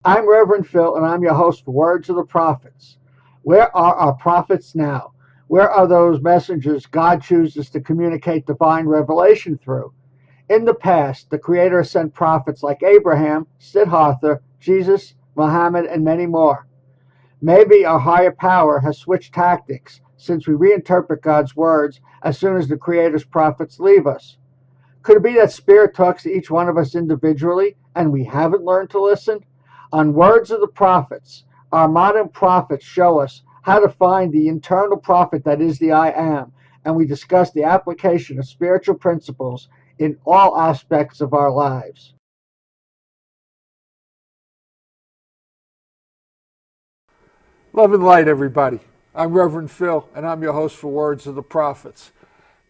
I'm Reverend Phil, and I'm your host for Words of the Prophets. Where are our prophets now? Where are those messengers God chooses to communicate divine revelation through? In the past, the Creator sent prophets like Abraham, Siddhartha, Jesus, Muhammad, and many more. Maybe our higher power has switched tactics since we reinterpret God's words as soon as the Creator's prophets leave us. Could it be that Spirit talks to each one of us individually and we haven't learned to listen? On Words of the Prophets, our modern prophets show us how to find the internal prophet that is the I Am, and we discuss the application of spiritual principles in all aspects of our lives. Love and light, everybody. I'm Reverend Phil, and I'm your host for Words of the Prophets.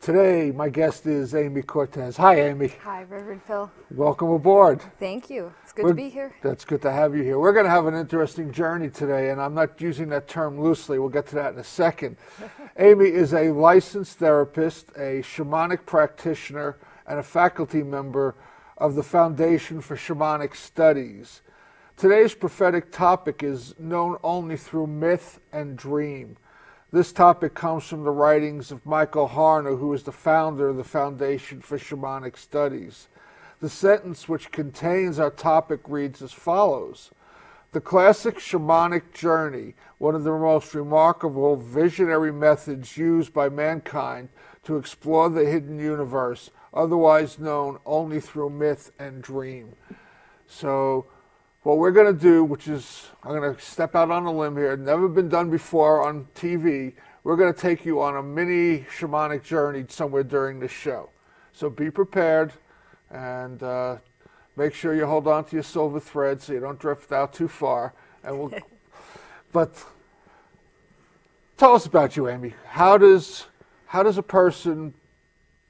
Today, my guest is Amy Cortez. Hi, Amy. Hi, Reverend Phil. Welcome aboard. Thank you. It's good to be here. That's good to have you here. We're going to have an interesting journey today, and I'm not using that term loosely. We'll get to that in a second. Amy is a licensed therapist, a shamanic practitioner, and a faculty member of the Foundation for Shamanic Studies. Today's prophetic topic is known only through myth and dream. This topic comes from the writings of Michael Harner, who is the founder of the Foundation for Shamanic Studies. The sentence which contains our topic reads as follows: "The classic shamanic journey, one of the most remarkable visionary methods used by mankind to explore the hidden universe, otherwise known only through myth and dream." So, what we're going to do, which is, I'm going to step out on a limb here, never been done before on TV, we're going to take you on a mini shamanic journey somewhere during this show. So be prepared and make sure you hold on to your silver thread so you don't drift out too far. But tell us about you, Amy. How does a person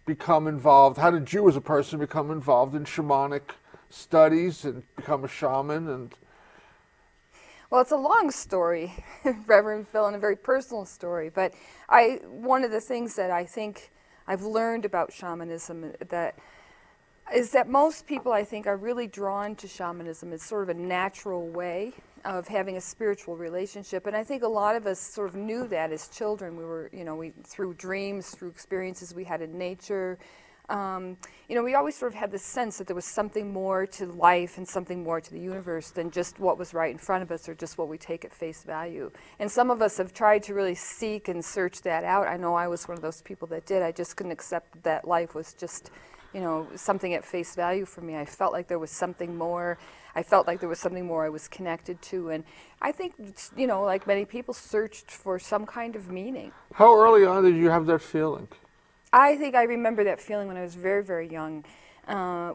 become involved? How did you as a person become involved in shamanic studies and become a shaman? Well, it's a long story, Reverend Phil, and a very personal story. But one of the things that I think I've learned about shamanism is that most people, I think, are really drawn to shamanism. It's sort of a natural way of having a spiritual relationship, and I think a lot of us sort of knew that as children. We through dreams, through experiences we had in nature. We always sort of had this sense that there was something more to life and something more to the universe than just what was right in front of us or just what we take at face value. And some of us have tried to really seek and search that out. I know I was one of those people that did. I just couldn't accept that life was just, something at face value for me. I felt like there was something more. I felt like there was something more I was connected to. And I think, like many people, searched for some kind of meaning. How early on did you have that feeling? I think I remember that feeling when I was very, very young,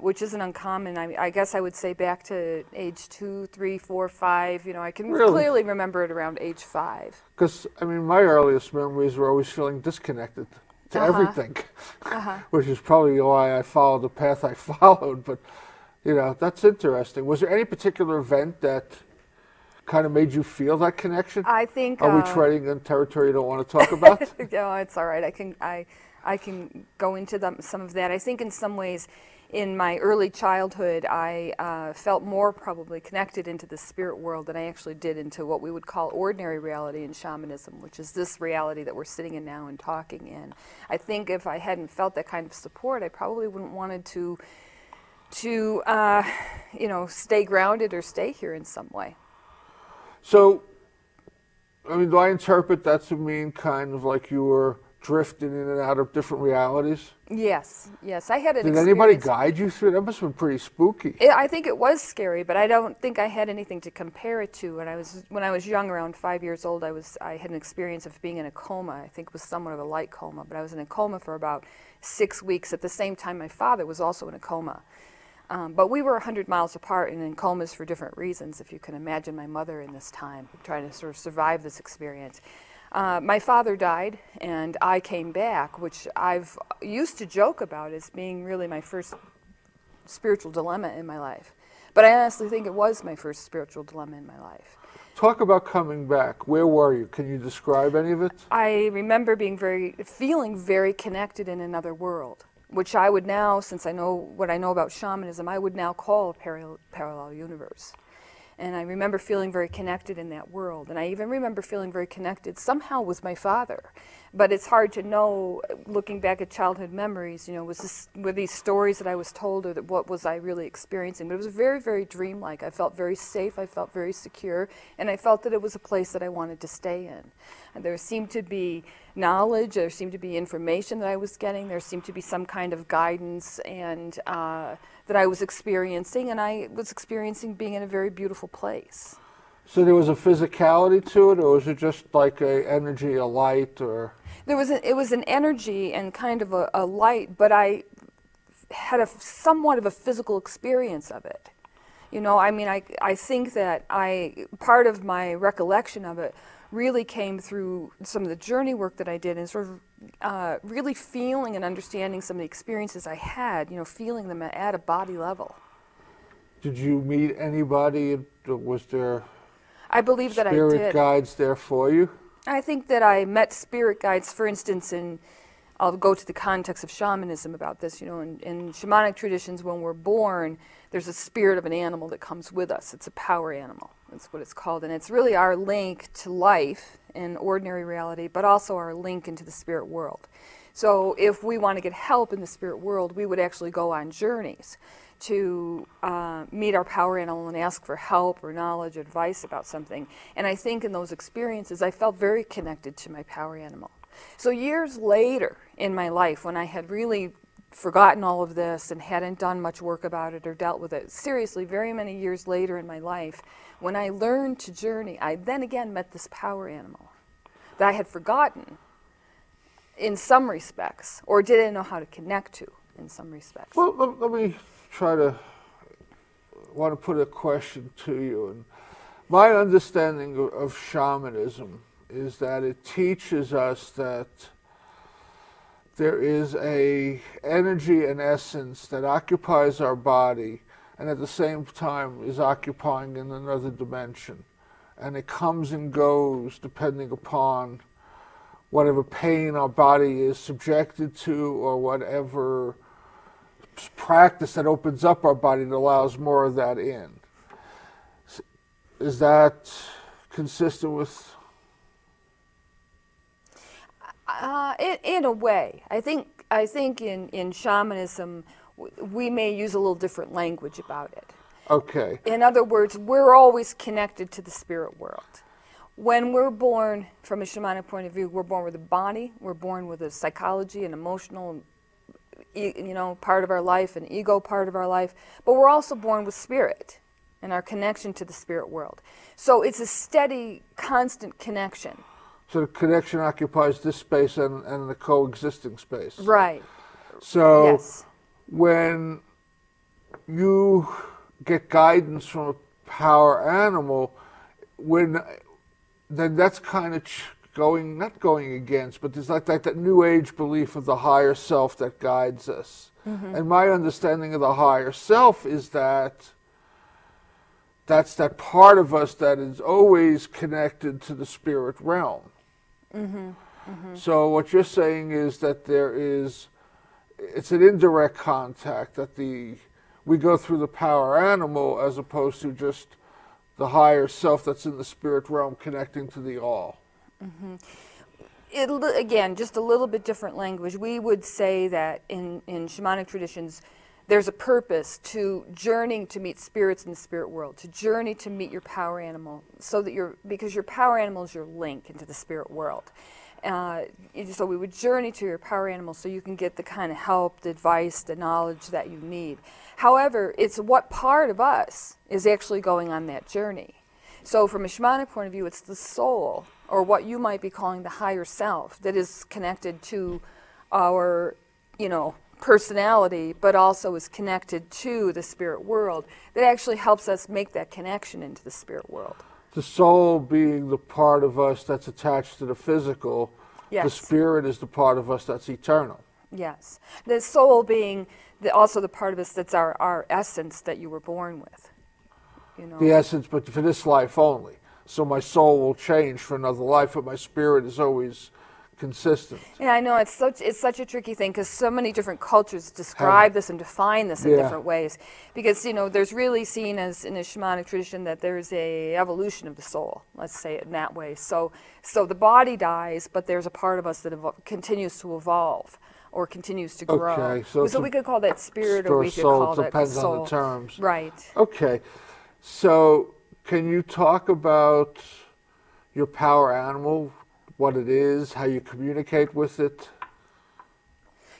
which isn't uncommon. I guess I would say back to age 2, 3, 4, 5. I can clearly remember it around age 5. Because, my earliest memories were always feeling disconnected to everything, which is probably why I followed the path I followed. But, that's interesting. Was there any particular event that kind of made you feel that connection? I think... Are we treading in territory you don't want to talk about? No, it's all right. I can go into some of that. I think in some ways, in my early childhood, I felt more probably connected into the spirit world than I actually did into what we would call ordinary reality in shamanism, which is this reality that we're sitting in now and talking in. I think if I hadn't felt that kind of support, I probably wouldn't wanted to stay grounded or stay here in some way. So, do I interpret that to mean kind of like you were drifting in and out of different realities? Yes. I had an Did experience. anybody guide you through? That must have been pretty spooky. I think it was scary, but I don't think I had anything to compare it to. When I was young, around 5 years old, I had an experience of being in a coma. I think it was somewhat of a light coma, but I was in a coma for about 6 weeks. At the same time, my father was also in a coma. But we were 100 miles apart and in comas for different reasons, if you can imagine my mother in this time, trying to sort of survive this experience. My father died, and I came back, which I've used to joke about as being really my first spiritual dilemma in my life. But I honestly think it was my first spiritual dilemma in my life. Talk about coming back. Where were you? Can you describe any of it? I remember feeling very connected in another world, which I would now, since I know what I know about shamanism, I would now call a parallel universe. And I remember feeling very connected in that world. And I even remember feeling very connected somehow with my father. But it's hard to know, looking back at childhood memories, you know, were these stories that I was told, or that what was I really experiencing? But it was very, very dreamlike. I felt very safe, I felt very secure, and I felt that it was a place that I wanted to stay in. And there seemed to be knowledge, there seemed to be information that I was getting, there seemed to be some kind of guidance and that I was experiencing, and I was experiencing being in a very beautiful place. So there was a physicality to it, or was it just like a energy, a light, or? It was an energy and kind of a light, but I had somewhat of a physical experience of it. You know, I mean, I think that part of my recollection of it really came through some of the journey work that I did, and sort of really feeling and understanding some of the experiences I had, you know, feeling them at a body level. Did you meet anybody? Was there I believe that I did. Spirit guides there for you? I think that I met spirit guides, for instance, I'll go to the context of shamanism about this. You know, in shamanic traditions, when we're born, there's a spirit of an animal that comes with us. It's a power animal. That's what it's called. And it's really our link to life in ordinary reality, but also our link into the spirit world. So if we want to get help in the spirit world, we would actually go on journeys to meet our power animal and ask for help or knowledge, advice about something. And I think in those experiences, I felt very connected to my power animal. So years later in my life, when I had really forgotten all of this and hadn't done much work about it or dealt with it, seriously, very many years later in my life, when I learned to journey, I then again met this power animal that I had forgotten in some respects, or didn't know how to connect to in some respects. Well, let me want to put a question to you. And my understanding of shamanism is that it teaches us that there is a energy and essence that occupies our body and at the same time is occupying in another dimension. And it comes and goes depending upon whatever pain our body is subjected to, or whatever practice that opens up our body that allows more of that in. Is that consistent with? In a way, I think in shamanism we may use a little different language about it. Okay. In other words, we're always connected to the spirit world. When we're born, from a shamanic point of view, we're born with a body, we're born with a psychology, an emotional, you know, part of our life, an ego part of our life, but we're also born with spirit and our connection to the spirit world. So it's a steady, constant connection. So the connection occupies this space and the coexisting space. Right. So yes. When you get guidance from a power animal, then that's kind of not going against, but there's like that new age belief of the higher self that guides us. Mm-hmm. And my understanding of the higher self is that that's that part of us that is always connected to the spirit realm. Mm-hmm. Mm-hmm. So what you're saying is that it's an indirect contact, that we go through the power animal as opposed to just the higher self that's in the spirit realm connecting to the all. Mm-hmm. Again, just a little bit different language. We would say that in shamanic traditions, there's a purpose to journeying to meet spirits in the spirit world, to journey to meet your power animal, so that because your power animal is your link into the spirit world. So we would journey to your power animal so you can get the kind of help, the advice, the knowledge that you need. However, it's what part of us is actually going on that journey. So from a shamanic point of view, it's the soul, or what you might be calling the higher self, that is connected to our, personality, but also is connected to the spirit world, that actually helps us make that connection into the spirit world. The soul being the part of us that's attached to the physical, yes. The spirit is the part of us that's eternal. Yes. The soul being also the part of us that's our essence that you were born with. The essence, but for this life only. So my soul will change for another life, but my spirit is always consistent. Yeah, I know it's such a tricky thing because so many different cultures describe this and define this in different ways. Because there's really seen as in a shamanic tradition that there's a evolution of the soul. Let's say it in that way. So the body dies, but there's a part of us that continues to evolve or continues to grow. Okay, so we could call that spirit, or we could call that depends soul. on the terms. Right. Okay, so can you talk about your power animal? What it is, how you communicate with it?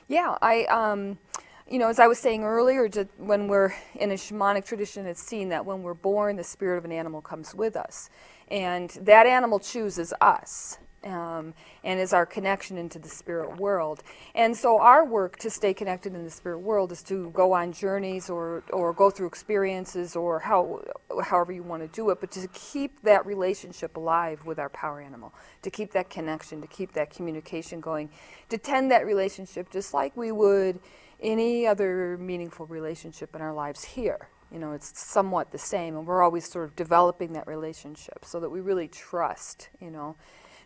Yeah, as I was saying earlier, just when we're in a shamanic tradition, it's seen that when we're born, the spirit of an animal comes with us. And that animal chooses us and is our connection into the spirit world. And so our work to stay connected in the spirit world is to go on journeys or go through experiences or however you want to do it, but to keep that relationship alive with our power animal, to keep that connection, to keep that communication going, to tend that relationship just like we would any other meaningful relationship in our lives here. It's somewhat the same, and we're always sort of developing that relationship so that we really trust,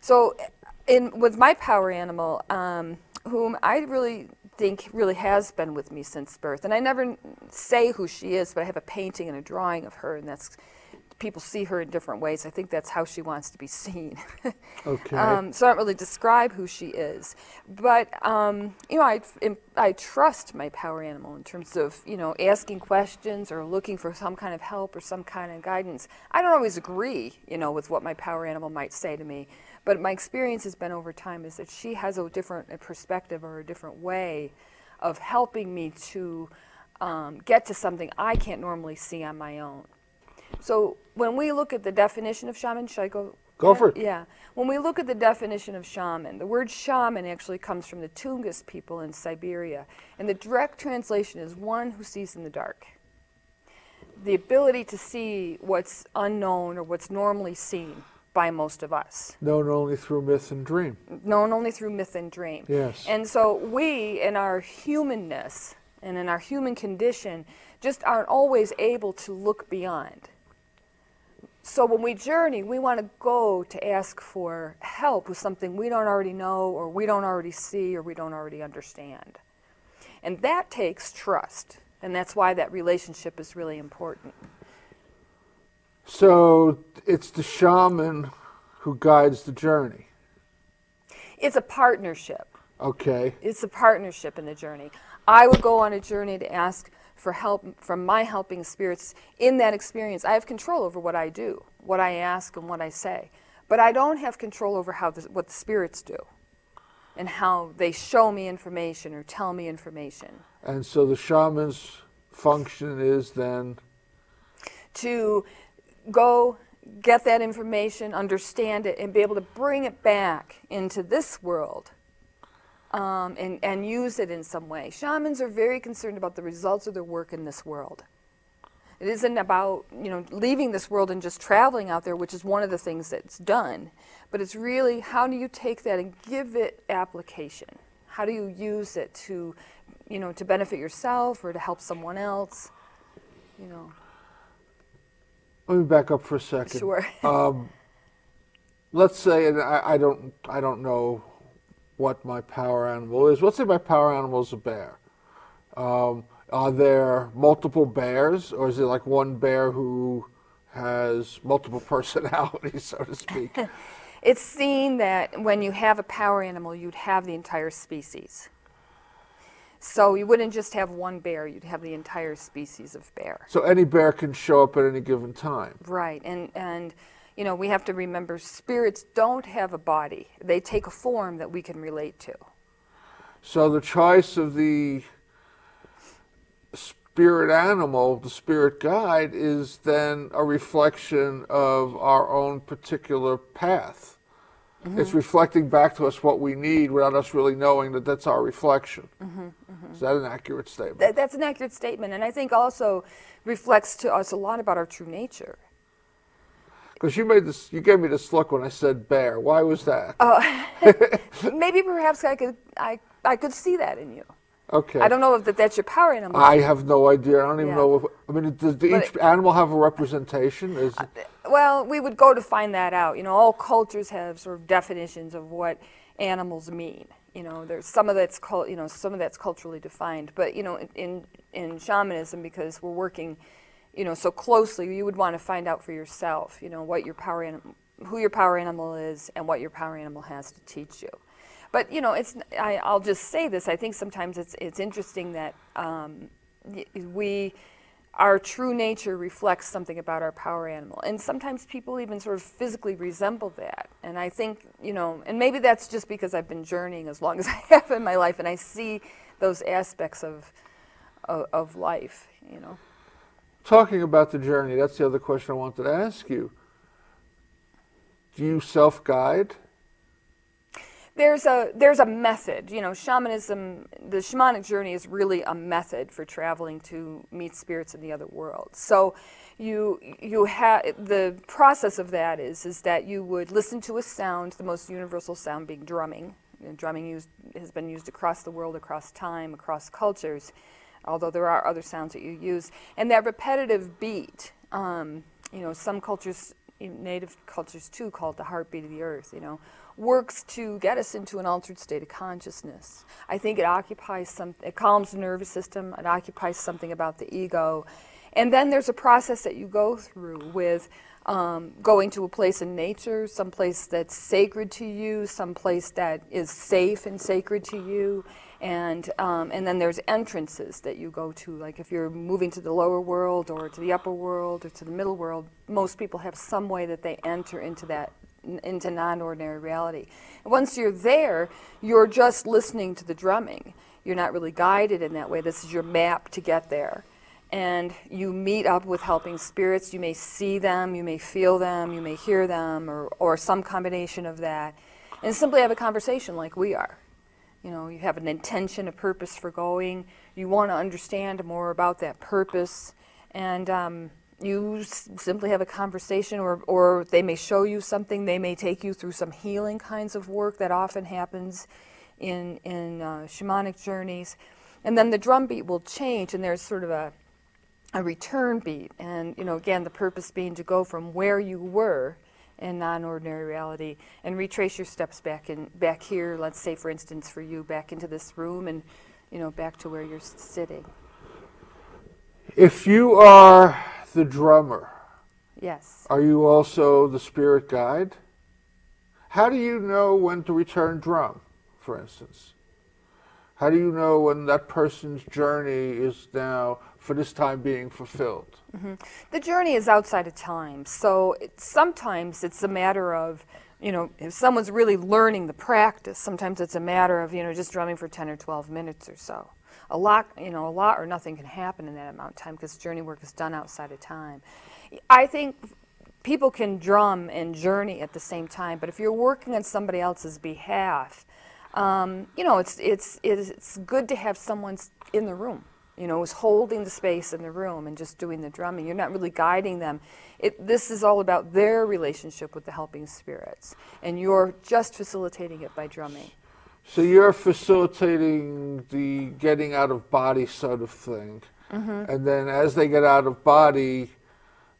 So with my power animal, whom I really think really has been with me since birth, and I never say who she is, but I have a painting and a drawing of her, and people see her in different ways. I think that's how she wants to be seen. Okay. So I don't really describe who she is, but I trust my power animal in terms of asking questions or looking for some kind of help or some kind of guidance. I don't always agree, with what my power animal might say to me, but my experience has been over time is that she has a different perspective or a different way of helping me to get to something I can't normally see on my own. So when we look at the definition of shaman, should I go? Go for it. Yeah. When we look at the definition of shaman, the word shaman actually comes from the Tungus people in Siberia. And the direct translation is one who sees in the dark. The ability to see what's unknown or what's normally seen by most of us. Known only through myth and dream. Known only through myth and dream. Yes. And so we, in our humanness and in our human condition, just aren't always able to look beyond. So when we journey, we want to go to ask for help with something we don't already know or we don't already see or we don't already understand. And that takes trust. And that's why that relationship is really important. So it's the shaman who guides the journey. It's a partnership. Okay. It's a partnership in the journey. I would go on a journey to ask for help from my helping spirits. In that experience, I have control over what I do, what I ask and what I say. But I don't have control over what the spirits do and how they show me information or tell me information. And so the shaman's function is then? To go get that information, understand it, and be able to bring it back into this world. And use it in some way. Shamans are very concerned about the results of their work in this world. It isn't about leaving this world and just traveling out there, which is one of the things that's done. But it's really, how do you take that and give it application? How do you use it to benefit yourself or to help someone else? Let me back up for a second. Sure. Let's say, and I don't know what my power animal is. Let's say my power animal is a bear. Are there multiple bears, or is it like one bear who has multiple personalities, so to speak? It's seen that when you have a power animal, you'd have the entire species. So you wouldn't just have one bear, you'd have the entire species of bear. So any bear can show up at any given time. Right, and we have to remember spirits don't have a body. They take a form that we can relate to. So the choice of the spirit animal, the spirit guide, is then a reflection of our own particular path. Mm-hmm. It's reflecting back to us what we need without us really knowing that that's our reflection. Mm-hmm, mm-hmm. Is that an accurate statement? That's an accurate statement, and I think also reflects to us a lot about our true nature. Because you gave me this look when I said bear. Why was that? Maybe perhaps I could see that in you. Okay. I don't know if that's your power animal. I have no idea. I don't even know does each animal have a representation? Well, we would go to find that out. All cultures have sort of definitions of what animals mean. There's some of that's some of that's culturally defined, but in shamanism, because we're working, so closely, you would want to find out for yourself, what your power animal, who your power animal is, and what your power animal has to teach you. But I'll just say this. I think sometimes it's interesting that our true nature reflects something about our power animal, and sometimes people even sort of physically resemble that. And I think and maybe that's just because I've been journeying as long as I have in my life, and I see those aspects of life. Talking about the journey, that's the other question I wanted to ask you. Do you self-guide? There's a method. Shamanism, the shamanic journey is really a method for traveling to meet spirits in the other world. So you have the process of that is that you would listen to a sound, the most universal sound being drumming. Drumming has been used across the world, across time, across cultures, although there are other sounds that you use. And that repetitive beat, some cultures, native cultures too, call it the heartbeat of the earth, works to get us into an altered state of consciousness. I think it calms the nervous system, it occupies something about the ego. And then there's a process that you go through with going to a place in nature, some place that's sacred to you, some place that is safe and sacred to you. And then there's entrances that you go to, like if you're moving to the lower world or to the upper world or to the middle world, most people have some way that they enter into non-ordinary reality. And once you're there, you're just listening to the drumming. You're not really guided in that way. This is your map to get there. And you meet up with helping spirits. You may see them, you may feel them, you may hear them, or some combination of that. And simply have a conversation like we are. You have an intention, a purpose for going. You want to understand more about that purpose. And you simply have a conversation, or they may show you something. They may take you through some healing kinds of work that often happens in shamanic journeys. And then the drum beat will change, and there's sort of a return beat. And, again, the purpose being to go from where you were in non-ordinary reality and retrace your steps back here, let's say, for instance, for you, back into this room and, back to where you're sitting. If you are the drummer, yes, are you also the spirit guide? How do you know when to return drum, for instance? How do you know when that person's journey is now, for this time, being fulfilled? Mm-hmm. The journey is outside of time, so sometimes it's a matter of, if someone's really learning the practice, sometimes it's a matter of, just drumming for 10 or 12 minutes or so. A lot or nothing can happen in that amount of time because journey work is done outside of time. I think people can drum and journey at the same time, but if you're working on somebody else's behalf, it's good to have someone in the room, who's holding the space in the room and just doing the drumming. You're not really guiding them. This is all about their relationship with the helping spirits, and you're just facilitating it by drumming. So you're facilitating the getting out of body sort of thing. Mm-hmm. And then as they get out of body,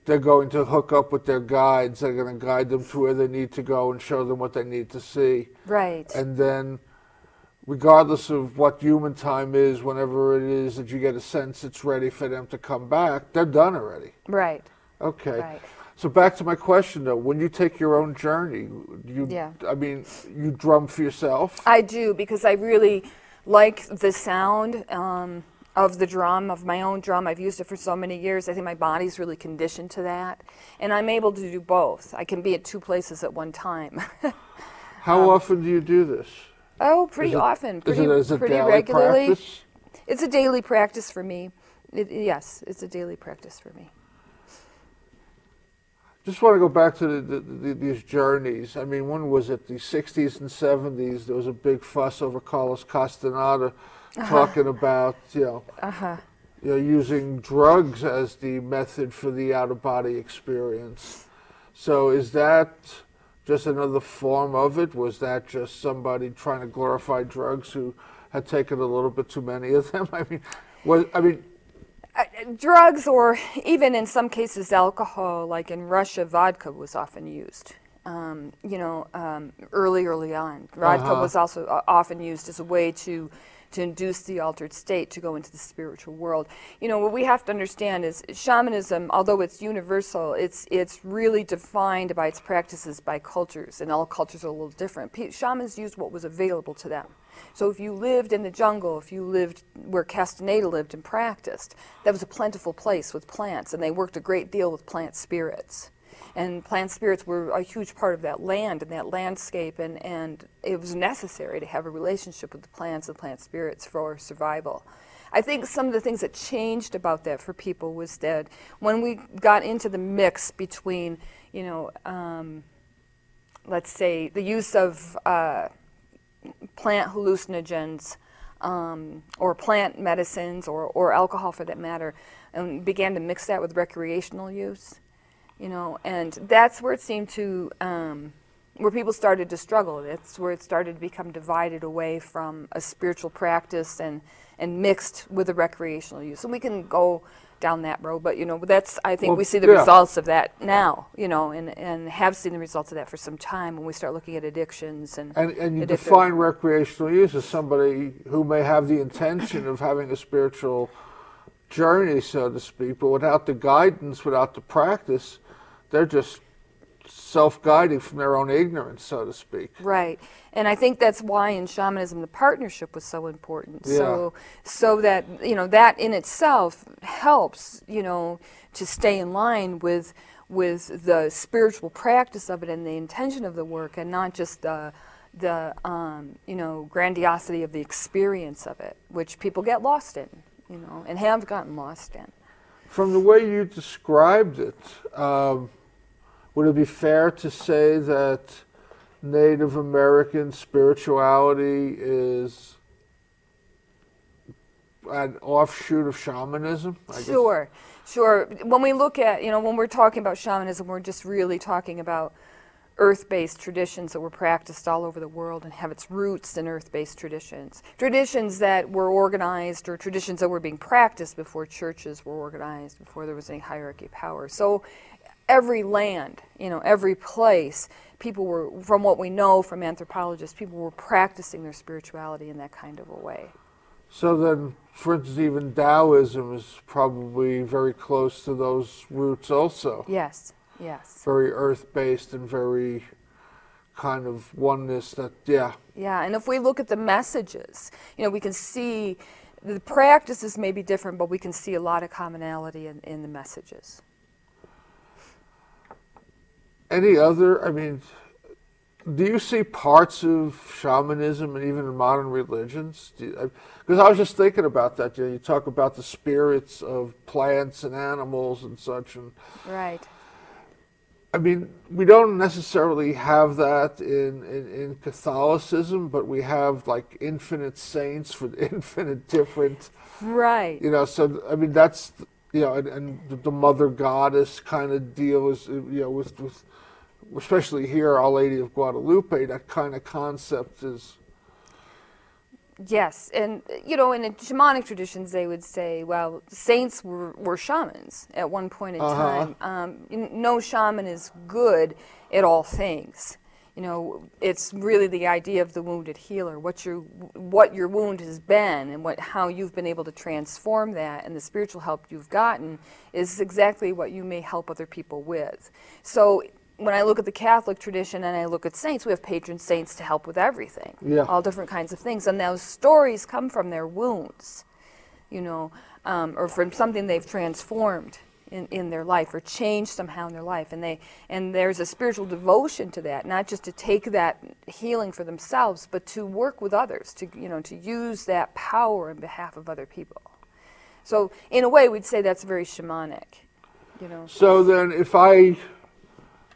they're going to hook up with their guides. They're going to guide them to where they need to go and show them what they need to see. Right. And then, regardless of what human time is, whenever it is that you get a sense it's ready for them to come back, they're done already. Right. Okay. Right. So back to my question, though. When you take your own journey, you drum for yourself? I do, because I really like the sound of the drum, of my own drum. I've used it for so many years. I think my body's really conditioned to that. And I'm able to do both. I can be at two places at one time. How often do you do this? Oh, pretty often. Pretty daily regularly. Practice? It's a daily practice for me. Yes, it's a daily practice for me. Just want to go back to these journeys. I mean, when was it? The 60s and 70s, there was a big fuss over Carlos Castaneda talking about, using drugs as the method for the out-of-body experience. So is that just another form of it? Was that just somebody trying to glorify drugs who had taken a little bit too many of them? Drugs, or even in some cases alcohol, like in Russia, vodka was often used. early on. Vodka was also often used as a way to induce the altered state to go into the spiritual world. What we have to understand is shamanism, although it's universal, it's really defined by its practices by cultures, and all cultures are a little different. Shamans used what was available to them. So if you lived in the jungle, if you lived where Castaneda lived and practiced, that was a plentiful place with plants, and they worked a great deal with plant spirits. And plant spirits were a huge part of that land and that landscape, and it was necessary to have a relationship with the plants and plant spirits for survival. I think some of the things that changed about that for people was that when we got into the mix between, let's say, the use of plant hallucinogens or plant medicines or alcohol for that matter, and began to mix that with recreational use, and that's where it seemed to, where people started to struggle. That's where it started to become divided away from a spiritual practice and mixed with a recreational use. And we can go down that road, but that's, I think, we see the results of that now, and have seen the results of that for some time when we start looking at addictions and you define recreational use as somebody who may have the intention of having a spiritual journey, so to speak, but without the guidance, without the practice, they're just self-guiding from their own ignorance, so to speak. Right. And I think that's why in shamanism the partnership was so important. Yeah. So that, that in itself helps, to stay in line with the spiritual practice of it and the intention of the work, and not just the grandiosity of the experience of it, which people get lost in, and have gotten lost in. From the way you described it, would it be fair to say that Native American spirituality is an offshoot of shamanism? Sure. When we look at, when we're talking about shamanism, we're just really talking about earth-based traditions that were practiced all over the world and have its roots in earth-based traditions. Traditions that were organized, or traditions that were being practiced before churches were organized, before there was any hierarchy of power. So every land, every place, people were, from what we know from anthropologists, people were practicing their spirituality in that kind of a way. So then, for instance, even Taoism is probably very close to those roots also. Yes. Very earth-based and very kind of oneness that, Yeah, and if we look at the messages, we can see the practices may be different, but we can see a lot of commonality in the messages. Any other, do you see parts of shamanism and even in modern religions? Because I was just thinking about that. You talk about the spirits of plants and animals and such. And right. We don't necessarily have that in Catholicism, but we have like infinite saints for infinite different. Right. So that's and the mother goddess kind of deal is with especially here, Our Lady of Guadalupe. That kind of concept is. Yes, and in shamanic traditions, they would say, well, saints were shamans at one point in time. No shaman is good at all things. It's really the idea of the wounded healer, what your wound has been, and how you've been able to transform that, and the spiritual help you've gotten is exactly what you may help other people with. So when I look at the Catholic tradition and I look at saints, we have patron saints to help with everything, all different kinds of things. And those stories come from their wounds, or from something they've transformed in their life or changed somehow in their life. And there's a spiritual devotion to that, not just to take that healing for themselves, but to work with others, to use that power in behalf of other people. So in a way, we'd say that's very shamanic, So then if I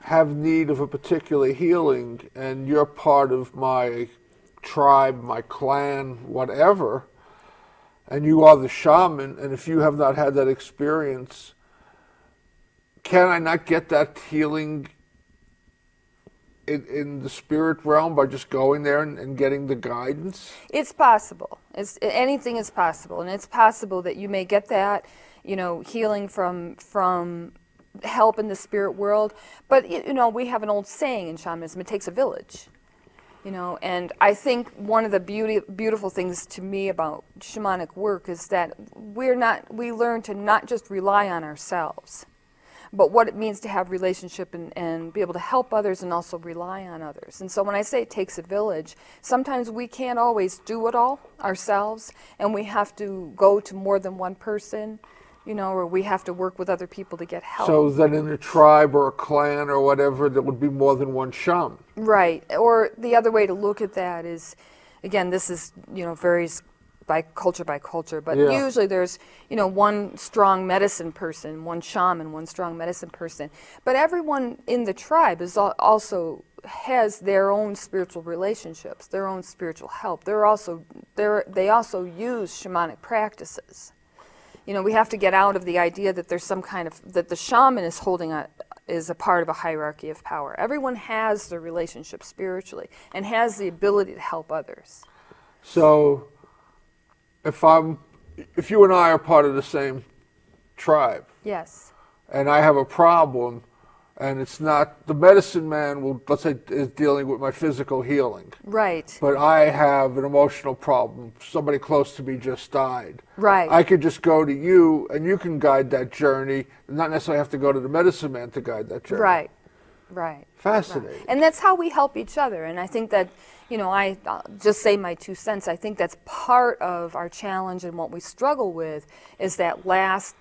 have need of a particular healing and you're part of my tribe, my clan, whatever, and you are the shaman, and if you have not had that experience, can I not get that healing in the spirit realm by just going there and getting the guidance? It's possible. Anything is possible, and it's possible that you may get that, healing from help in the spirit world. But we have an old saying in shamanism: it takes a village. And I think one of the beautiful things to me about shamanic work is that we learn to not just rely on ourselves, but what it means to have relationship and be able to help others and also rely on others. And so when I say it takes a village, sometimes we can't always do it all ourselves, and we have to go to more than one person, or we have to work with other people to get help. So then in a tribe or a clan or whatever, there would be more than one shaman. Right. Or the other way to look at that is, again, this is, varies by culture, but usually there's, one strong medicine person, one shaman, one strong medicine person. But everyone in the tribe is also has their own spiritual relationships, their own spiritual help. They also use shamanic practices. We have to get out of the idea that there's that the shaman is is a part of a hierarchy of power. Everyone has their relationship spiritually and has the ability to help others. So if you and I are part of the same tribe. Yes. And I have a problem, and it's not, the medicine man let's say, is dealing with my physical healing. Right. But I have an emotional problem. Somebody close to me just died. Right. I could just go to you, and you can guide that journey, and not necessarily have to go to the medicine man to guide that journey. Right. Right. Fascinating. Right. And that's how we help each other. And I think that, I'll just say my 2 cents. I think that's part of our challenge, and what we struggle with is that loss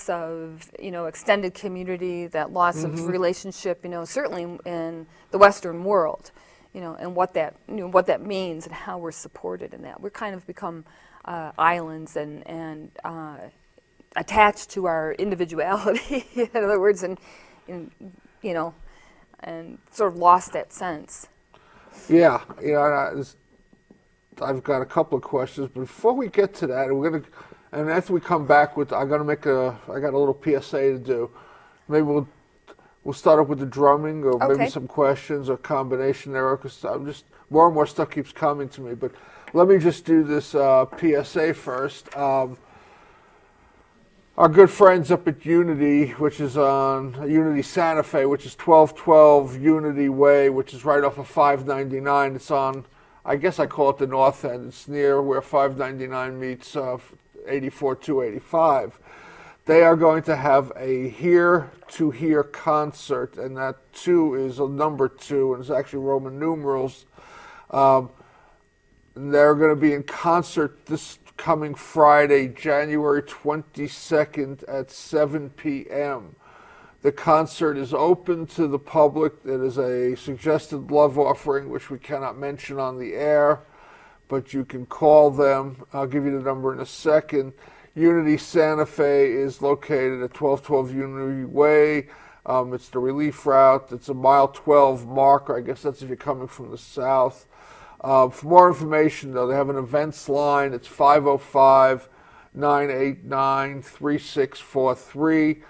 of, extended community, that loss of relationship, certainly in the Western world, and what that means and how we're supported in that. We're kind of become islands and attached to our individuality, in other words, and sort of lost that sense. Yeah, I've got a couple of questions, but before we get to that, and after we come back I got a little PSA to do. Maybe we'll start up with the drumming, or maybe some questions or combination there, because more and more stuff keeps coming to me. But let me just do this PSA first. Our good friends up at Unity, which is on Unity Santa Fe, which is 1212 Unity Way, which is right off of 599. It's on, I guess I call it the north end. It's near where 599 meets 84-285. They are going to have a Here to Here concert, and that 2 is a number 2, and it's actually Roman numerals. They're going to be in concert this coming Friday, January 22nd at 7 p.m. The concert is open to the public. It is a suggested love offering, which we cannot mention on the air, but you can call them. I'll give you the number in a second. Unity Santa Fe is located at 1212 Unity Way. It's the relief route. It's a mile 12 marker. I guess that's if you're coming from the south. For more information, though, they have an events line. It's 505-989-3643.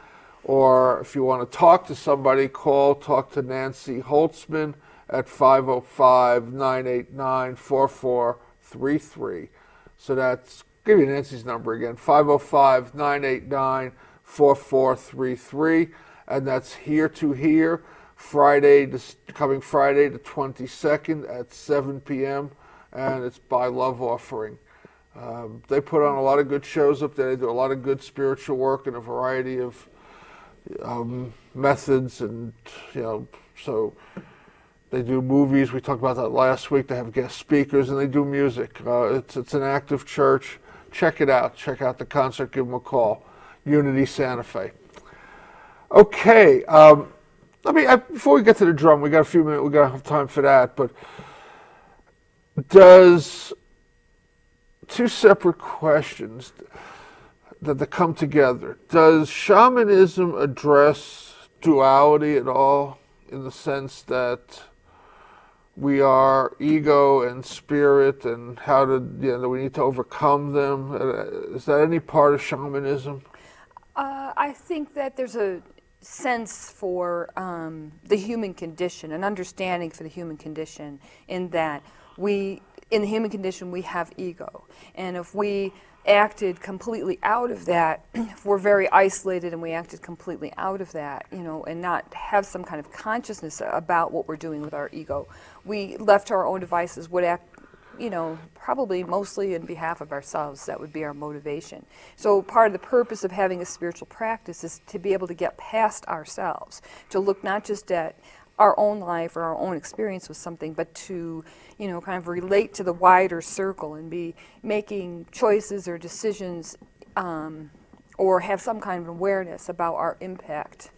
Or if you want to talk to somebody, talk to Nancy Holtzman at 505-989-4433. So that's, give you Nancy's number again, 505-989-4433. And that's Here to Here. Coming Friday the 22nd at 7 p.m. and it's by Love Offering. They put on a lot of good shows up there. They do a lot of good spiritual work in a variety of methods, and so they do movies. We talked about that last week. They have guest speakers, and they do music. It's an active church. Check it out. Check out the concert. Give them a call. Unity Santa Fe. Okay. Before we get to the drum, we got a few minutes. We got to have time for that. But does 2 separate questions that come together? Does shamanism address duality at all, in the sense that we are ego and spirit, and how we need to overcome them? Is that any part of shamanism? I think that there's a sense for the human condition, an understanding for the human condition, in that in the human condition we have ego, and if we acted completely out of that, if we're very isolated and we acted completely out of that, and not have some kind of consciousness about what we're doing with our ego, we left to our own devices would act, probably mostly in behalf of ourselves. That would be our motivation. So part of the purpose of having a spiritual practice is to be able to get past ourselves, to look not just at our own life or our own experience with something, but to, kind of relate to the wider circle and be making choices or decisions, or have some kind of awareness about our impact.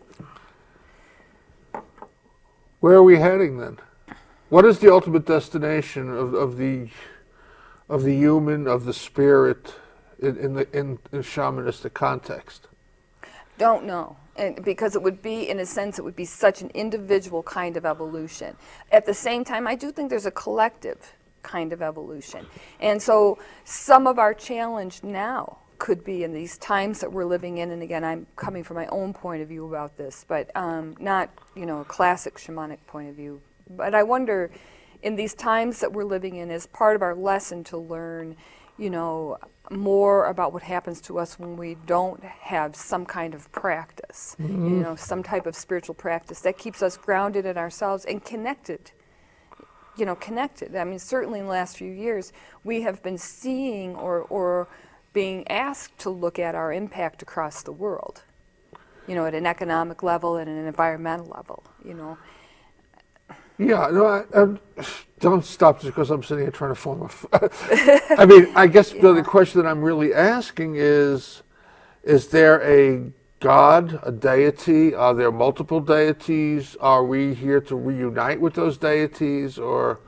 Where are we heading then? What is the ultimate destination of the human, of the spirit, in the shamanistic context? Don't know. And because it would be, in a sense, it would be such an individual kind of evolution. At the same time, I do think there's a collective kind of evolution. And so some of our challenge now could be in these times that we're living in, and again, I'm coming from my own point of view about this, but not, a classic shamanic point of view. But I wonder, in these times that we're living in, as part of our lesson to learn, more about what happens to us when we don't have some kind of practice, some type of spiritual practice that keeps us grounded in ourselves and connected. Connected. I mean, certainly in the last few years, we have been seeing or being asked to look at our impact across the world, at an economic level and an environmental level, Yeah, no, I don't stop just because I'm sitting here trying to form I mean, I guess the question that I'm really asking is there a God, a deity? Are there multiple deities? Are we here to reunite with those deities, or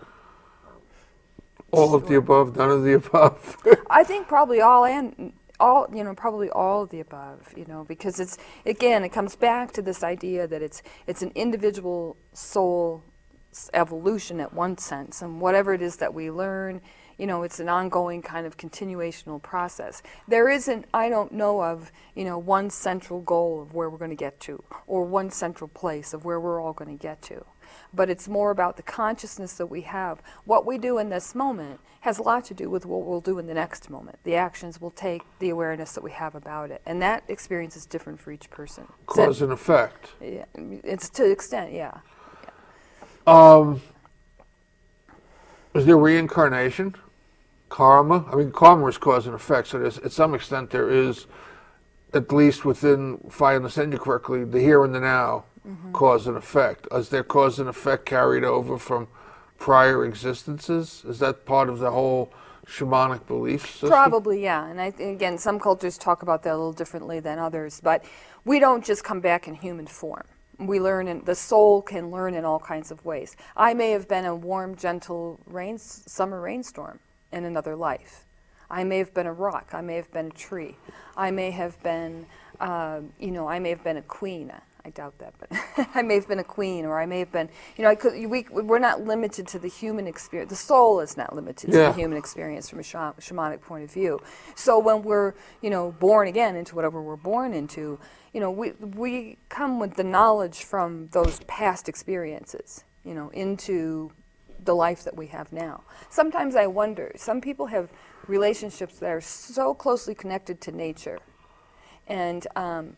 all of the above, none of the above? I think probably probably all of the above, because it comes back to this idea that it's an individual soul evolution at one sense, and whatever it is that we learn, it's an ongoing kind of continuational process. There isn't, I don't know of, one central goal of where we're going to get to, or one central place of where we're all going to get to. But it's more about the consciousness that we have. What we do in this moment has a lot to do with what we'll do in the next moment. The actions we'll take, the awareness that we have about it. And that experience is different for each person. Cause and effect. Yeah, it's to an extent, yeah. Is there reincarnation? Karma? I mean, karma is cause and effect, so to some extent there is, at least within, if I understand you correctly, the here and the now, cause and effect. Is there cause and effect carried over from prior existences? Is that part of the whole shamanic belief system? Probably, yeah. And again, some cultures talk about that a little differently than others, but we don't just come back in human form. We learn, the soul can learn in all kinds of ways. I may have been a warm, gentle summer rainstorm in another life. I may have been a rock. I may have been a tree. I may have been, I may have been a queen. I doubt that, but I may have been a queen, or I may have been, we're not limited to the human experience. The soul is not limited to the human experience from a shamanic point of view. So when we're, born again into whatever we're born into, we come with the knowledge from those past experiences, into the life that we have now. Sometimes I wonder, some people have relationships that are so closely connected to nature, and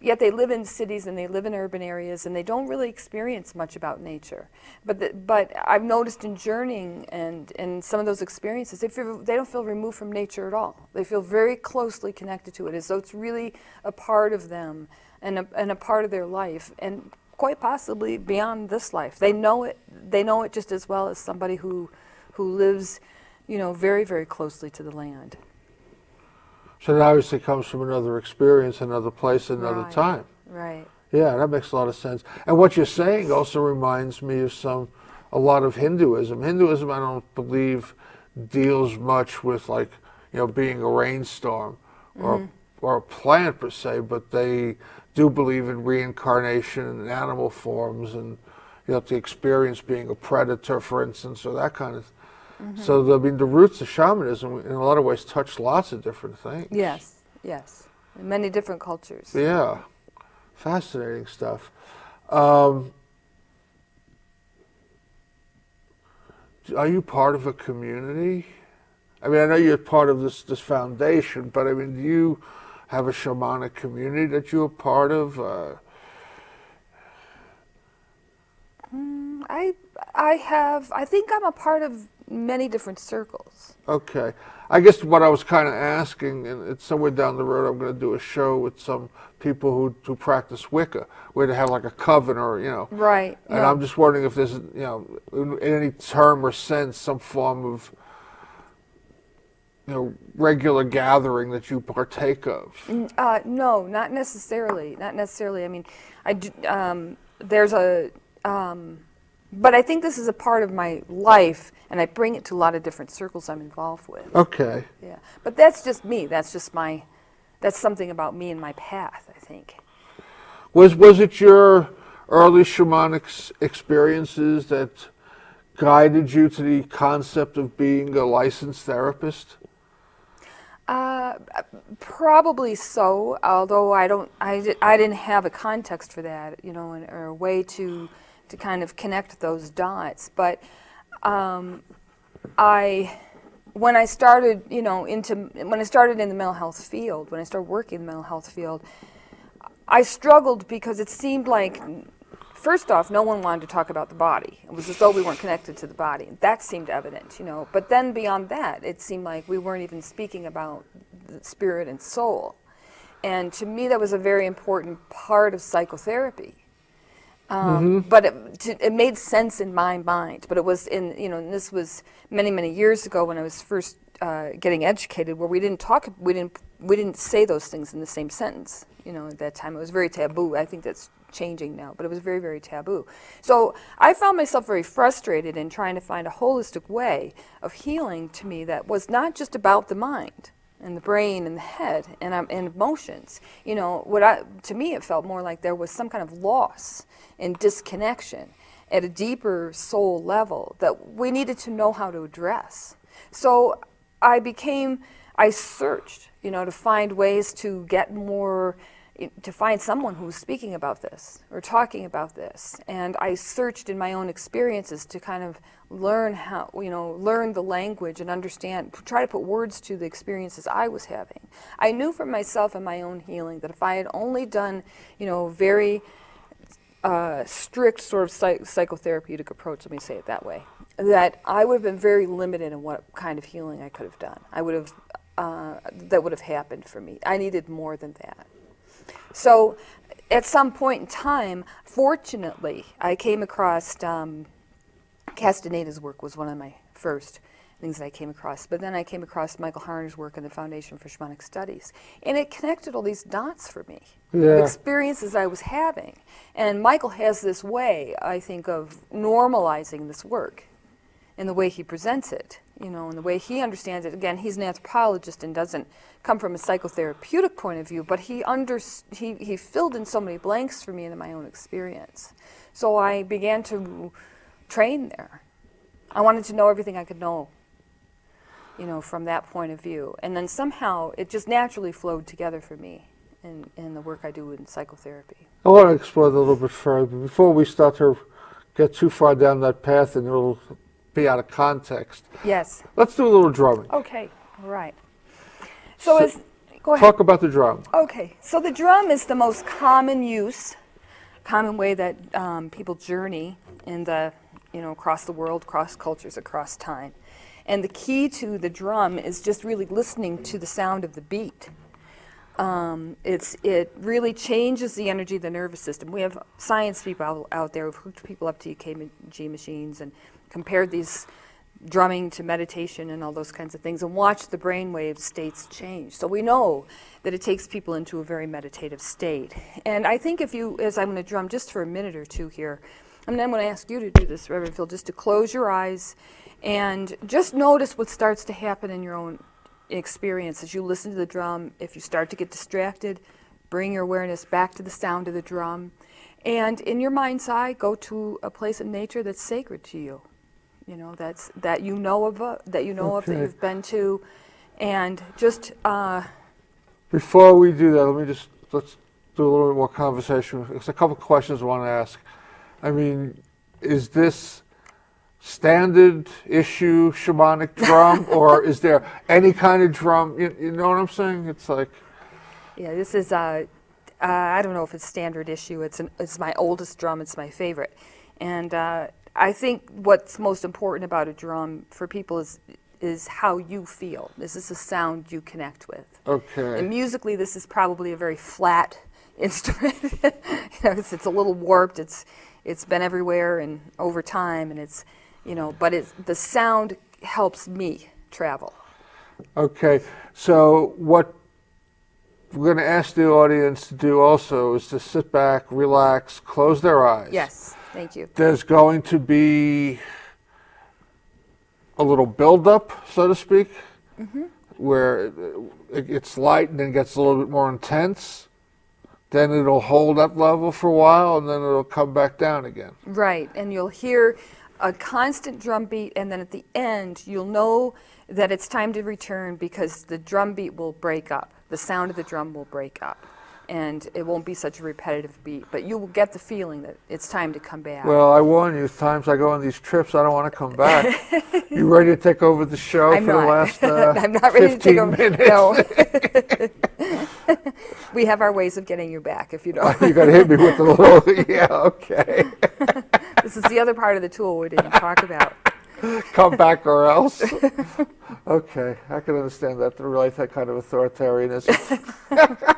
yet they live in cities and they live in urban areas and they don't really experience much about nature. But I've noticed in journeying and some of those experiences, they don't feel removed from nature at all. They feel very closely connected to it, as though it's really a part of them and a part of their life, and quite possibly beyond this life. They know it just as well as somebody who lives, very, very closely to the land. So that obviously comes from another experience, another place, another time. Right. Yeah, that makes a lot of sense. And what you're saying also reminds me of a lot of Hinduism. Hinduism, I don't believe, deals much with being a rainstorm or a plant per se, but they do believe in reincarnation in animal forms, and the experience being a predator, for instance, or that kind of. So the roots of shamanism, in a lot of ways, touch lots of different things. Yes, in many different cultures. Yeah, fascinating stuff. Are you part of a community? I mean, I know you're part of this foundation, but I mean, do you have a shamanic community that you're a part of? I think I'm a part of many different circles. Okay. I guess what I was kind of asking, and it's somewhere down the road, I'm going to do a show with some people who practice Wicca, where they have like a coven or, Right. And No. I'm just wondering if there's, in any term or sense, some form of, regular gathering that you partake of. No, not necessarily. Not necessarily. I mean, I do, there's a, but I think this is a part of my life, and I bring it to a lot of different circles I'm involved with. Okay. Yeah, but that's just me. That's just that's something about me and my path, I think. Was it your early shamanic experiences that guided you to the concept of being a licensed therapist? Probably so. Although I didn't have a context for that, or a way to kind of connect those dots. But when I started, when I started in the mental health field, when I started working in the mental health field, I struggled because it seemed like, first off, no one wanted to talk about the body. It was as though we weren't connected to the body. That seemed evident, But then beyond that, it seemed like we weren't even speaking about the spirit and soul. And to me, that was a very important part of psychotherapy. But it made sense in my mind. But it was and this was many, many years ago when I was first getting educated, where we didn't say those things in the same sentence. At that time, it was very taboo. I think that's changing now, but it was very, very taboo. So I found myself very frustrated in trying to find a holistic way of healing to me that was not just about the mind and the brain and the head and emotions. To me, it felt more like there was some kind of loss and disconnection at a deeper soul level that we needed to know how to address. So I searched, to find ways to get more, to find someone who was speaking about this or talking about this. And I searched in my own experiences to kind of learn how, learn the language and understand, try to put words to the experiences I was having. I knew for myself and my own healing that if I had only done, very strict sort of psychotherapeutic approach, let me say it that way, that I would have been very limited in what kind of healing I could have done. That would have happened for me. I needed more than that. So at some point in time, fortunately, I came across Castaneda's work was one of my first things that I came across. But then I came across Michael Harner's work in the Foundation for Shamanic Studies. And it connected all these dots for me, the experiences I was having. And Michael has this way, I think, of normalizing this work in the way he presents it, in the way he understands it. Again, he's an anthropologist and doesn't come from a psychotherapeutic point of view, but he filled in so many blanks for me in my own experience. So I began to train there. I wanted to know everything I could know, from that point of view. And then somehow it just naturally flowed together for me in the work I do in psychotherapy. I want to explore that a little bit further. Before we start to get too far down that path and it'll be out of context. Yes. Let's do a little drumming. Okay, all right. Go ahead. Talk about the drum. Okay, so the drum is the most common way that people journey in the, across the world, across cultures, across time. And the key to the drum is just really listening to the sound of the beat. It really changes the energy of the nervous system. We have science people out there who've hooked people up to EKG machines and compared these drumming to meditation and all those kinds of things and watched the brainwave states change. So we know that it takes people into a very meditative state. And I think as I'm going to drum just for a minute or two here, and I'm going to ask you to do this, Reverend Phil, just to close your eyes and just notice what starts to happen in your own experience as you listen to the drum. If you start to get distracted, bring your awareness back to the sound of the drum. And in your mind's eye, go to a place in nature that's sacred to you. That you know of, that you've been to, and just. Before we do that, let's do a little bit more conversation. There's a couple of questions I want to ask. I mean, is this standard issue shamanic drum, or is there any kind of drum? You know what I'm saying? It's like, Yeah, this is I don't know if it's standard issue. It's my oldest drum. It's my favorite, and I think what's most important about a drum for people is how you feel. This is a sound you connect with. okay. And musically, this is probably a very flat instrument. It's a little warped. It's been everywhere and over time, and but the sound helps me travel. Okay, so what we're going to ask the audience to do also is to sit back, relax, close their eyes. Yes, thank you. There's going to be a little build-up, so to speak, where it's light and then gets a little bit more intense. Then it'll hold that level for a while, and then it'll come back down again. Right, and you'll hear a constant drum beat, and then at the end, you'll know that it's time to return because the drum beat will break up. The sound of the drum will break up, and it won't be such a repetitive beat, but you will get the feeling that it's time to come back. Well, I warn you, times I go on these trips, I don't want to come back. You ready to take over the show I'm for not. the last I'm not ready 15 to take over. minutes? No. We have our ways of getting you back, if you know. You got to hit me with a little, yeah, okay. This is the other part of the tool we didn't talk about. Come back or else. Okay, I can understand that. To realize that kind of authoritarianism.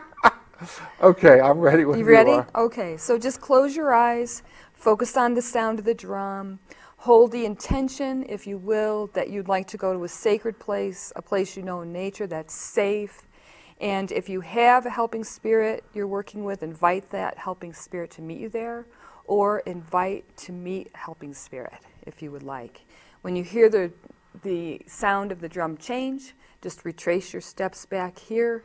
Okay, I'm ready when You ready? are. Okay, so just close your eyes, focus on the sound of the drum, hold the intention, if you will, that you'd like to go to a sacred place, a place you know in nature that's safe. And if you have a helping spirit you're working with, invite that helping spirit to meet you there, or invite to meet helping spirit if you would like. When you hear the sound of the drum change, just retrace your steps back here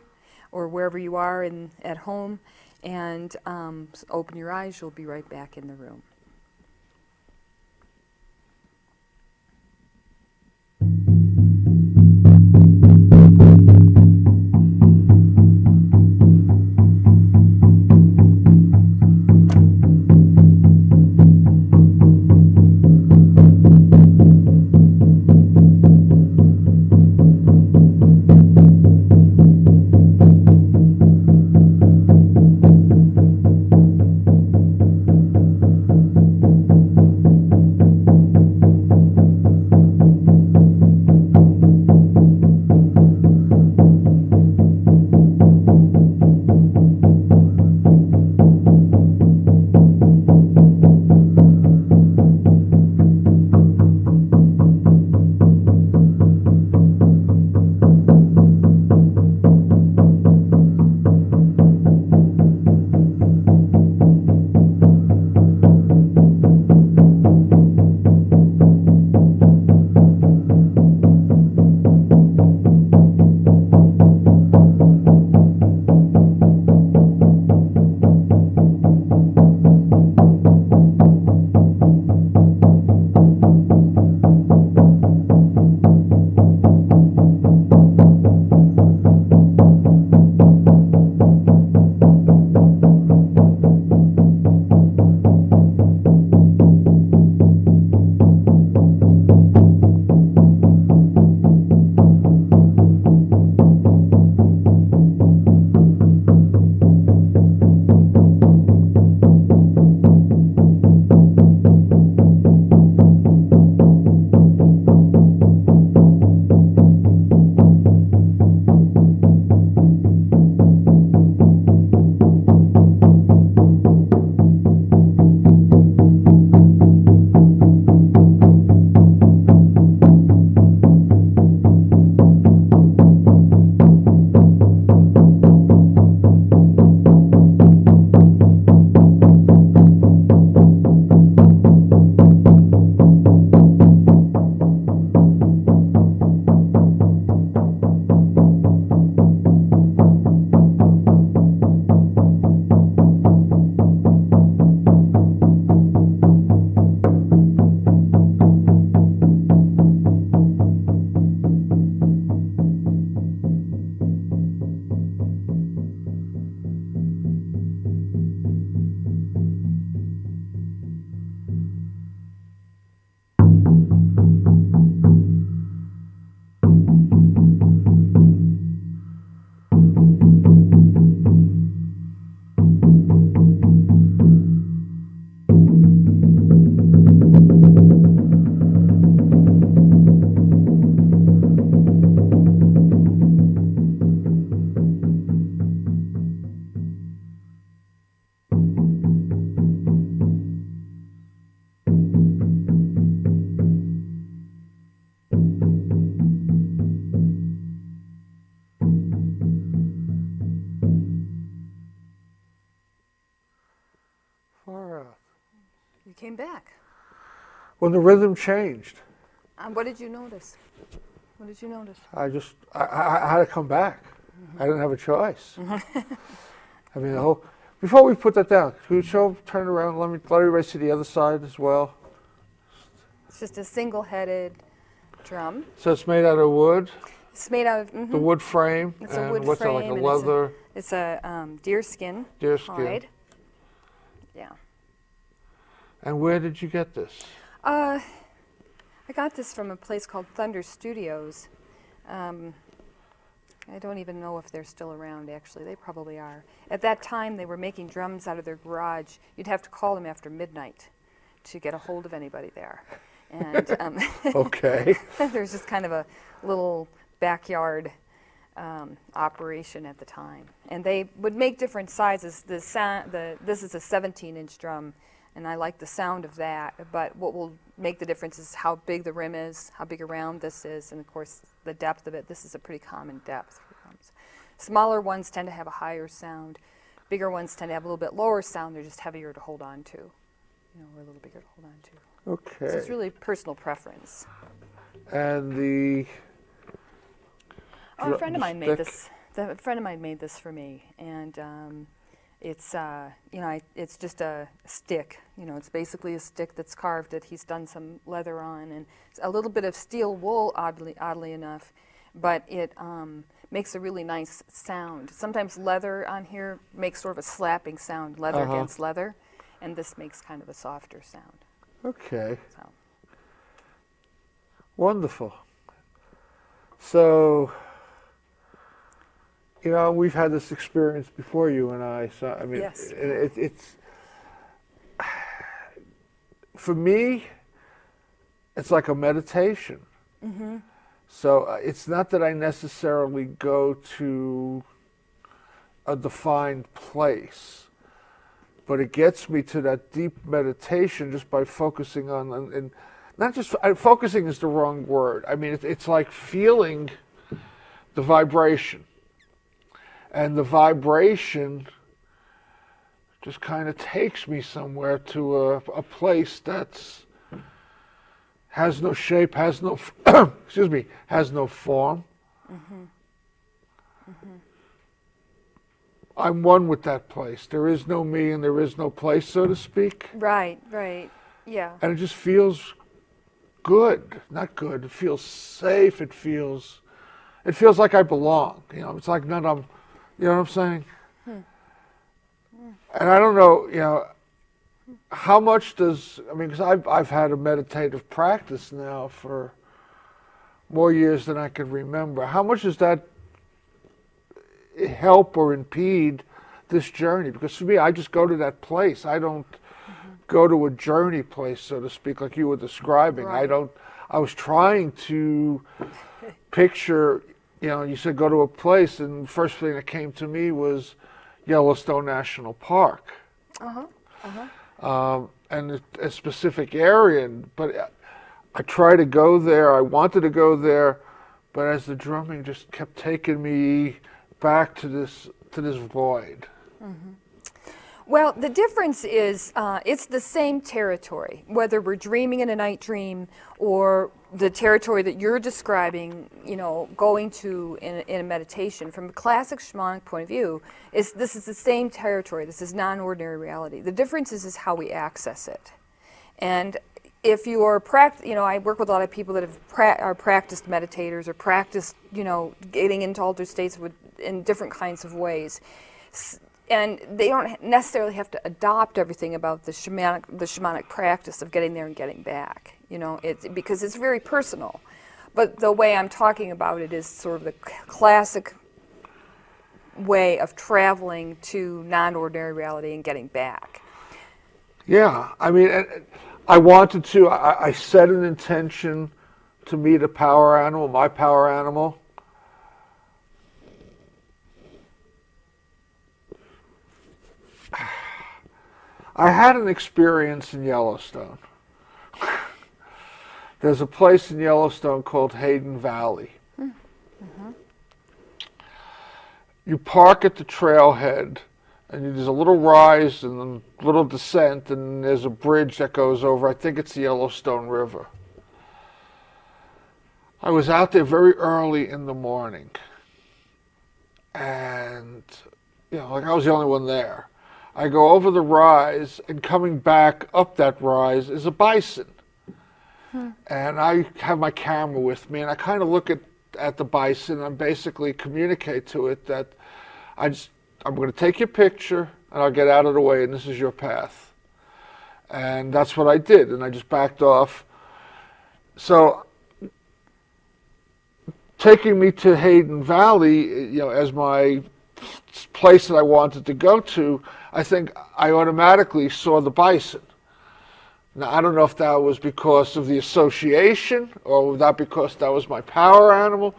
or wherever you are at home, and open your eyes. You'll be right back in the room. came back. When the rhythm changed, What did you notice? What did you notice? I had to come back. I didn't have a choice. I mean, before we put that down, can you turn around, let everybody see the other side as well? It's just a single-headed drum. So it's made out of wood? It's made out of The wood frame? It's a and wood what's frame. that, like a and leather? It's a deer skin. Deer skin. Hide. Yeah. And where did you get this? I got this from a place called Thunder Studios. I don't even know if they're still around, actually. They probably are. At that time, they were making drums out of their garage. You'd have to call them after midnight to get a hold of anybody there. And Okay. there's just kind of a little backyard operation at the time. And they would make different sizes. This is a 17-inch drum, and I like the sound of that. But what will make the difference is how big the rim is, how big around this is, and of course the depth of it. This is a pretty common depth for drums. Smaller ones tend to have a higher sound. Bigger ones tend to have a little bit lower sound. They're just heavier to hold on to, or a little bigger to hold on to. Okay. So it's really personal preference. And a friend of mine made stick? this. A friend of mine made this for me, and it's it's just a stick. It's basically a stick that's carved that he's done some leather on, and it's a little bit of steel wool, oddly enough, but it makes a really nice sound. Sometimes leather on here makes sort of a slapping sound, leather against leather, and this makes kind of a softer sound. Okay. So. Wonderful. So, we've had this experience before, you and I. So, I mean, Yes. it's for me, it's like a meditation. Mm-hmm. So it's not that I necessarily go to a defined place, but it gets me to that deep meditation just by focusing on, and not just, focusing is the wrong word. I mean, it's like feeling the vibration. And the vibration just kind of takes me somewhere to a place that's has no shape, has no, excuse me, has no form. Mm-hmm. Mm-hmm. I'm one with that place. There is no me and there is no place, so to speak. Right, yeah. And it just feels good. Not good. It feels safe. It feels like I belong. It's like you know what I'm saying? And I don't know, how much because I've had a meditative practice now for more years than I can remember. How much does that help or impede this journey? Because for me, I just go to that place. I don't go to a journey place, so to speak, like you were describing. Right. I was trying to picture, you said go to a place, and the first thing that came to me was Yellowstone National Park. And a specific area, but I tried to go there. I wanted to go there, but as the drumming just kept taking me back to this void. Mm-hmm. Well, the difference is it's the same territory, whether we're dreaming in a night dream or the territory that you're describing, going to in a meditation. From a classic shamanic point of view, this is the same territory. This is non-ordinary reality. The difference is how we access it. And if you are I work with a lot of people that are practiced meditators or practiced, getting into altered states in different kinds of ways. And they don't necessarily have to adopt everything about the shamanic practice of getting there and getting back, because it's very personal. But the way I'm talking about it is sort of the classic way of traveling to non-ordinary reality and getting back. Yeah, I mean, I wanted to. I set an intention to meet a power animal, my power animal. I had an experience in Yellowstone. There's a place in Yellowstone called Hayden Valley. Mm-hmm. You park at the trailhead and there's a little rise and a little descent, and there's a bridge that goes over, I think it's the Yellowstone River. I was out there very early in the morning, and like I was the only one there. I go over the rise, and coming back up that rise is a bison. And I have my camera with me, and I kind of look at the bison and basically communicate to it that I'm going to take your picture and I'll get out of the way, and this is your path. And that's what I did, and I just backed off. So taking me to Hayden Valley, as my place that I wanted to go to, I think I automatically saw the bison. Now, I don't know if that was because of the association or that because that was my power animal.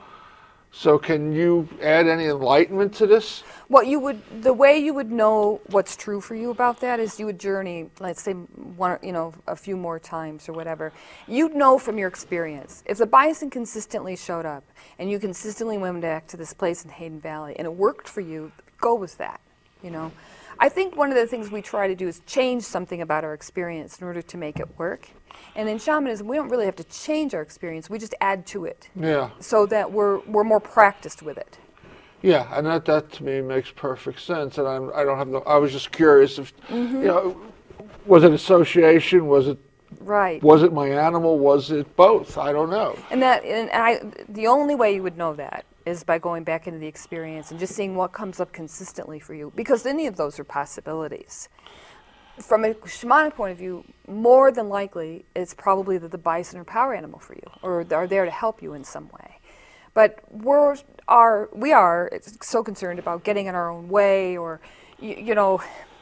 So can you add any enlightenment to this? The way you would know what's true for you about that is you would journey, let's say, a few more times or whatever. You'd know from your experience. If the bison consistently showed up and you consistently went back to this place in Hayden Valley and it worked for you, go with that, I think one of the things we try to do is change something about our experience in order to make it work. And in shamanism, we don't really have to change our experience. We just add to it. Yeah. So that we're more practiced with it. Yeah, and that to me makes perfect sense. And I was just curious if, was it association? Was it right? Was it my animal? Was it both? I don't know. The only way you would know that is by going back into the experience and just seeing what comes up consistently for you, because any of those are possibilities. From a shamanic point of view, more than likely, it's probably that the bison are power animal for you, or are there to help you in some way. But we are so concerned about getting in our own way, or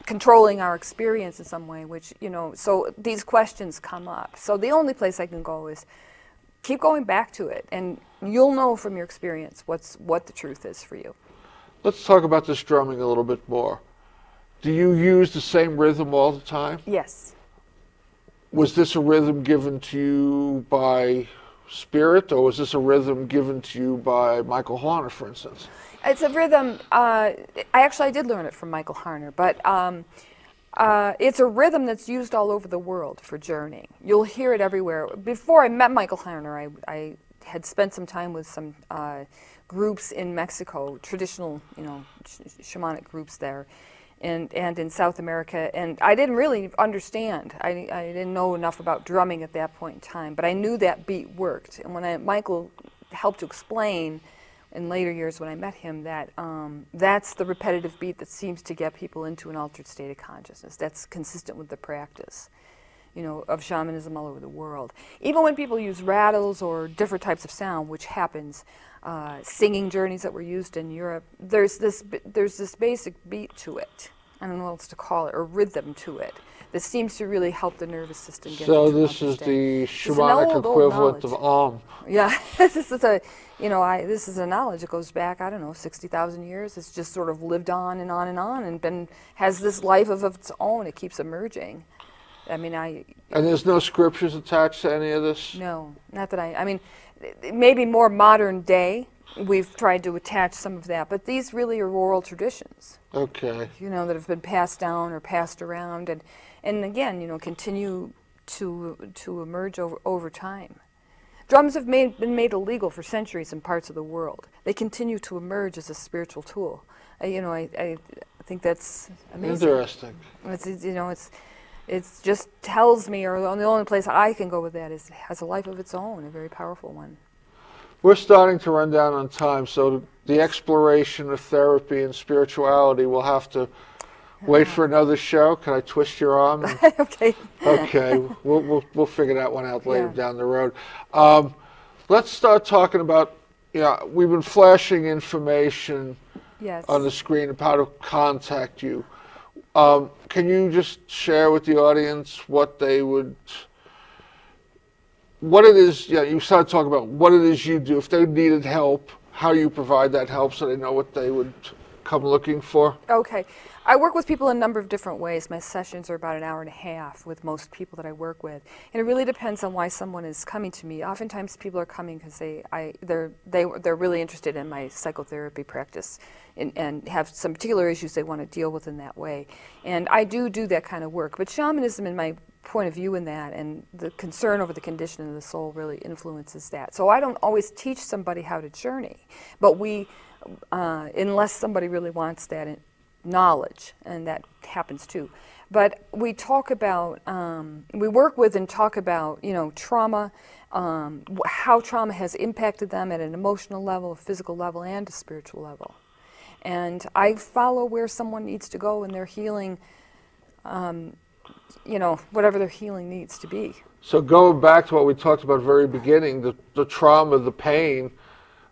controlling our experience in some way, which so these questions come up. So the only place I can go is keep going back to it, and you'll know from your experience what the truth is for you. Let's talk about this drumming a little bit more. Do you use the same rhythm all the time? Yes. Was this a rhythm given to you by spirit, or was this a rhythm given to you by Michael Harner, for instance? It's a rhythm, I did learn it from Michael Harner, but it's a rhythm that's used all over the world for journeying. You'll hear it everywhere. Before I met Michael Harner, I had spent some time with some groups in Mexico, traditional, shamanic groups there, and in South America, and I didn't really understand. I didn't know enough about drumming at that point in time, but I knew that beat worked. And when Michael helped to explain in later years when I met him that that's the repetitive beat that seems to get people into an altered state of consciousness. That's consistent with the practice, of shamanism all over the world. Even when people use rattles or different types of sound, which happens, singing journeys that were used in Europe, there's this basic beat to it. I don't know what else to call it, or rhythm to it, that seems to really help the nervous system get into an this altered is state. the shamanic equivalent of Yeah, this is this is a knowledge that goes back, 60,000 years. It's just sort of lived on and on and on, and has this life of its own. It keeps emerging. And there's no scriptures attached to any of this? No, not that maybe more modern day, we've tried to attach some of that, but these really are oral traditions. Okay. That have been passed down or passed around, and again, continue to emerge over time. Drums have been made illegal for centuries in parts of the world. They continue to emerge as a spiritual tool. I think that's amazing. Interesting. It just tells me, or the only place I can go with that is it has a life of its own, a very powerful one. We're starting to run down on time, so the exploration of therapy and spirituality will have to wait for another show. Can I twist your arm? Okay. Okay, we'll figure that one out later down the road. Let's start talking about, we've been flashing information on the screen about how to contact you. Can you just share with the audience what it is, you started talking about what it is you do, if they needed help, how you provide that help so they know what they would come looking for? Okay. I work with people in a number of different ways. My sessions are about an hour and a half with most people that I work with. And it really depends on why someone is coming to me. Oftentimes people are coming because they're really interested in my psychotherapy practice and have some particular issues they want to deal with in that way. And I do that kind of work. But shamanism, in my point of view in that, and the concern over the condition of the soul really influences that. So I don't always teach somebody how to journey, but unless somebody really wants that knowledge, and that happens too. But we talk about, we work with and talk about, trauma, how trauma has impacted them at an emotional level, a physical level, and a spiritual level. And I follow where someone needs to go in their healing, whatever their healing needs to be. So going back to what we talked about at the very beginning, the trauma, the pain,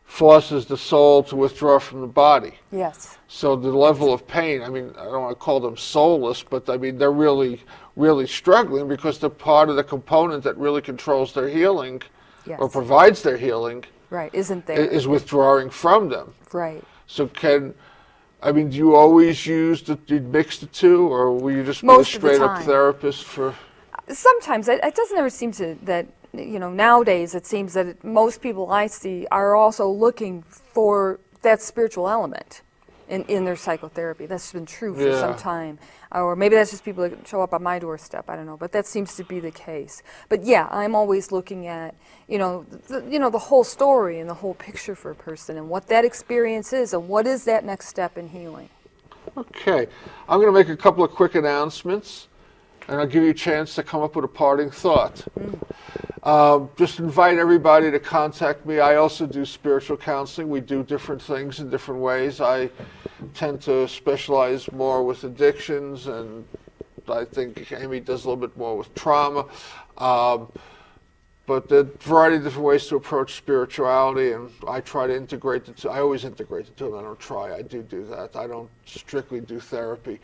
forces the soul to withdraw from the body. Yes. So the level of pain, I don't want to call them soulless, but they're really, really struggling because they're part of the component that really controls their healing, yes, or provides their healing. Right, isn't there? Is withdrawing from them. Right. So do you always do you mix the two, or will you just be Most a straight up time. therapist for? Sometimes it doesn't ever seem to that. Nowadays it seems that most people I see are also looking for that spiritual element in their psychotherapy. That's been true for some time. Or maybe that's just people that show up on my doorstep, I don't know, but that seems to be the case. But yeah, I'm always looking at, the whole story and the whole picture for a person and what that experience is and what is that next step in healing. Okay, I'm going to make a couple of quick announcements, and I'll give you a chance to come up with a parting thought. Just invite everybody to contact me. I also do spiritual counseling. We do different things in different ways. I tend to specialize more with addictions, and I think Amy does a little bit more with trauma. But there are a variety of different ways to approach spirituality, and I try to integrate the two. I always integrate the two. I don't try. I do that. I don't strictly do therapy.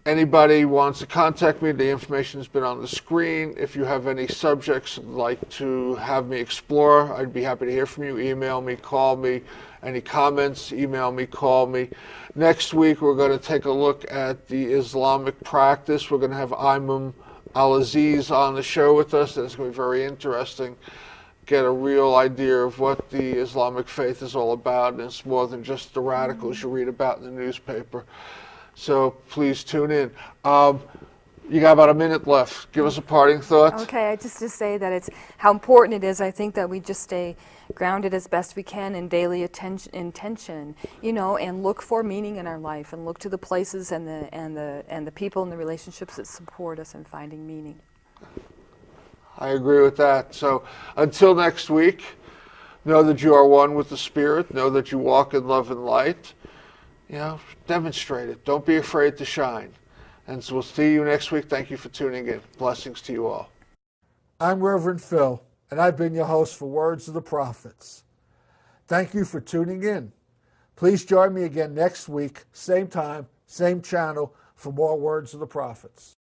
Anybody wants to contact me, the information has been on the screen. If you have any subjects you'd like to have me explore, I'd be happy to hear from you. Email me, call me. Any comments, email me, call me. Next week, we're going to take a look at the Islamic practice. We're going to have Imam Al-Aziz on the show with us, and it's going to be very interesting. Get a real idea of what the Islamic faith is all about, and it's more than just the radicals you read about in the newspaper. So please tune in. You got about a minute left. Give us a parting thought. Okay, I just say that it's how important it is. I think that we just stay grounded as best we can in daily intention, and look for meaning in our life, and look to the places and the people and the relationships that support us in finding meaning. I agree with that. So until next week, know that you are one with the Spirit. Know that you walk in love and light. Demonstrate it. Don't be afraid to shine. And so we'll see you next week. Thank you for tuning in. Blessings to you all. I'm Reverend Phil, and I've been your host for Words of the Prophets. Thank you for tuning in. Please join me again next week, same time, same channel, for more Words of the Prophets.